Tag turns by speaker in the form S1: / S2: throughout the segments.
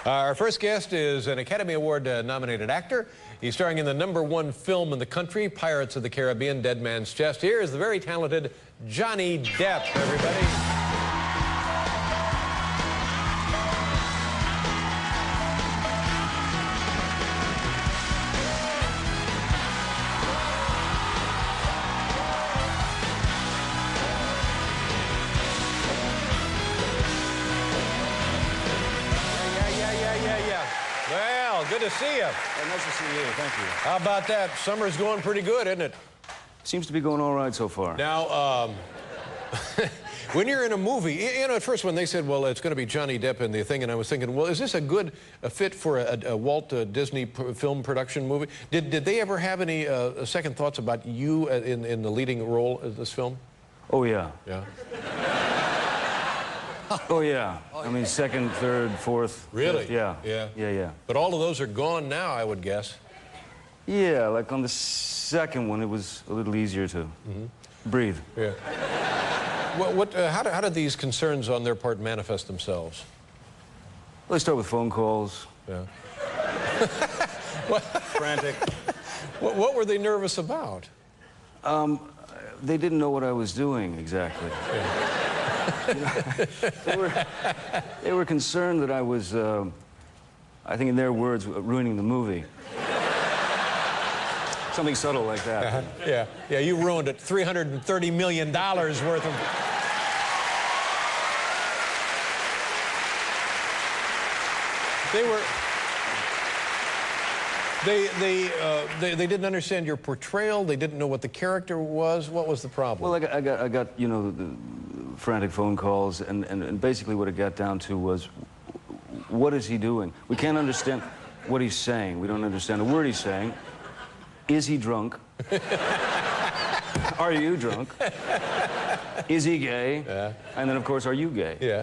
S1: Our first guest is an Academy Award nominated actor. He's starring in the #1 film in the country, Pirates of the Caribbean, Dead Man's Chest. Here is the very talented Johnny Depp, everybody. Well, good to see you.
S2: Nice to see you. Thank you.
S1: How about that? Summer's going pretty good, isn't it?
S2: Seems to be going all right so far.
S1: Now, when you're in a movie, you know, at first when they said, well, it's going to be Johnny Depp in the thing, and I was thinking, well, is this a good fit for a Walt Disney film production movie? Did they ever have any second thoughts about you in the leading role of this film?
S2: Oh, yeah.
S1: Yeah.
S2: Oh, yeah. I mean, second, third, fourth.
S1: Really?
S2: Fifth, yeah.
S1: Yeah.
S2: Yeah, yeah.
S1: But all of those are gone now, I would guess.
S2: Yeah, like on the second one, it was a little easier to breathe.
S1: Yeah. How did these concerns on their part manifest themselves?
S2: Well, they start with phone calls.
S1: Yeah.
S2: Frantic.
S1: What were they nervous about?
S2: They didn't know what I was doing exactly.
S1: Yeah.
S2: You know, they were concerned that I was, I think in their words, ruining the movie. Something subtle like that.
S1: Yeah, yeah, you ruined it. $330 million worth of... They didn't understand your portrayal. They didn't know what the character was. What was the problem?
S2: Well, I got you know, the frantic phone calls, and basically what it got down to was, what is he doing? We can't understand what he's saying. We don't understand a word he's saying. Is he drunk? Are you drunk? Is he gay?
S1: Yeah.
S2: And then, of course, are you gay?
S1: Yeah.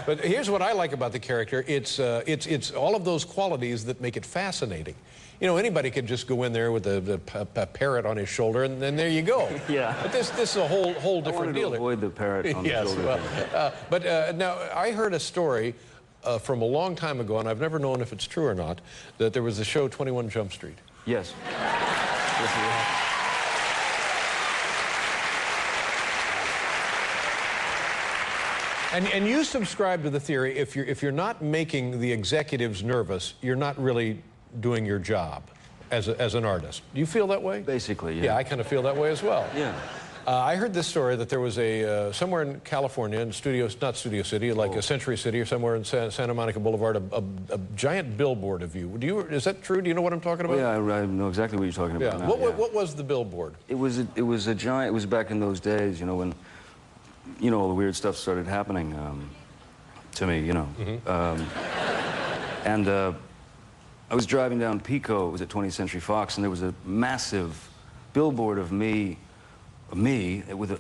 S1: But here's what I like about the character. It's all of those qualities that make it fascinating. You know, anybody could just go in there with a parrot on his shoulder, and then there you go.
S2: Yeah.
S1: But this is a whole different deal.
S2: To avoid the parrot on the
S1: yes,
S2: shoulder.
S1: Well, now, I heard a story from a long time ago, and I've never known if it's true or not, that there was the show 21 Jump Street.
S2: Yes. Yes, it is.
S1: And you subscribe to the theory, if you're not making the executives nervous, you're not really doing your job as an artist. Do you feel that way?
S2: Basically, yeah.
S1: Yeah, I kind of feel that way as well.
S2: Yeah.
S1: I heard this story that there was somewhere in California, in not Studio City, like a Century City or somewhere in Santa Monica Boulevard, a giant billboard of you. Is that true? Do you know what I'm talking about?
S2: Yeah, I know exactly what you're talking about now.
S1: What was the billboard?
S2: It was a giant. It was back in those days, you know, when, you know, all the weird stuff started happening to me, you know. And I was driving down Pico. It was at 20th Century Fox, and there was a massive billboard of me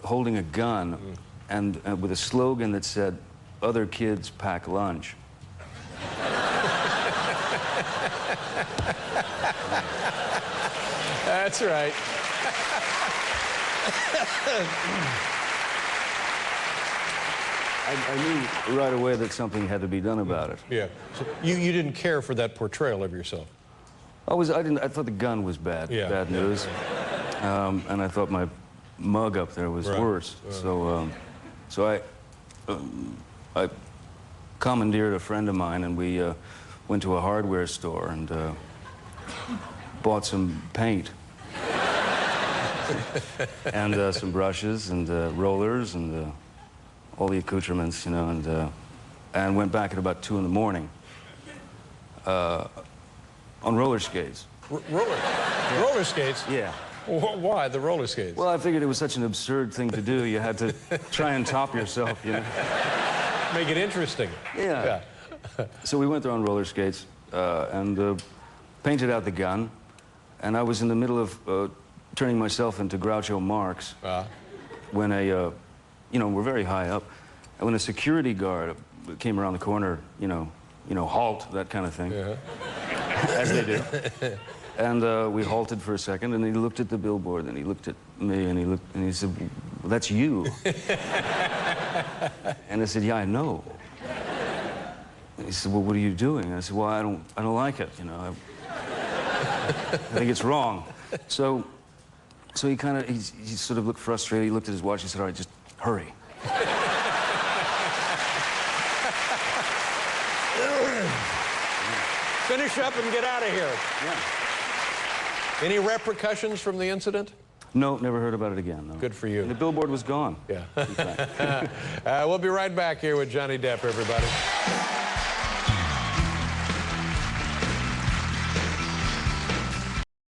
S2: holding a gun, and with a slogan that said, "Other kids pack lunch."
S1: That's right.
S2: I knew right away that something had to be done about it.
S1: Yeah. So you didn't care for that portrayal of yourself.
S2: I thought the gun was bad.
S1: Yeah.
S2: Bad news. And I thought my mug up there was worse. So I commandeered a friend of mine, and we went to a hardware store and bought some paint and some brushes and rollers and all the accoutrements, you know, and went back at about 2 in the morning on roller skates.
S1: Roller skates?
S2: Yeah.
S1: Why the roller skates?
S2: Well, I figured it was such an absurd thing to do. You had to try and top yourself, you know.
S1: Make it interesting.
S2: Yeah. So we went there on roller skates and painted out the gun, and I was in the middle of turning myself into Groucho Marx when you know, we're very high up, and when a security guard came around the corner, you know, halt, that kind of thing, as they do. And we halted for a second, and he looked at the billboard, and he looked at me, and he said, "Well, that's you." And I said, "Yeah, I know." And he said, well, what are you doing? And I said, well, I don't like it, you know. I think it's wrong. So he kind of, he sort of looked frustrated. He looked at his watch. He said, all right, just hurry.
S1: Finish up and get out of here.
S2: Yeah.
S1: Any repercussions from the incident?
S2: No, never heard about it again. No.
S1: Good for you.
S2: And the billboard was gone.
S1: Yeah. We'll be right back here with Johnny Depp, everybody.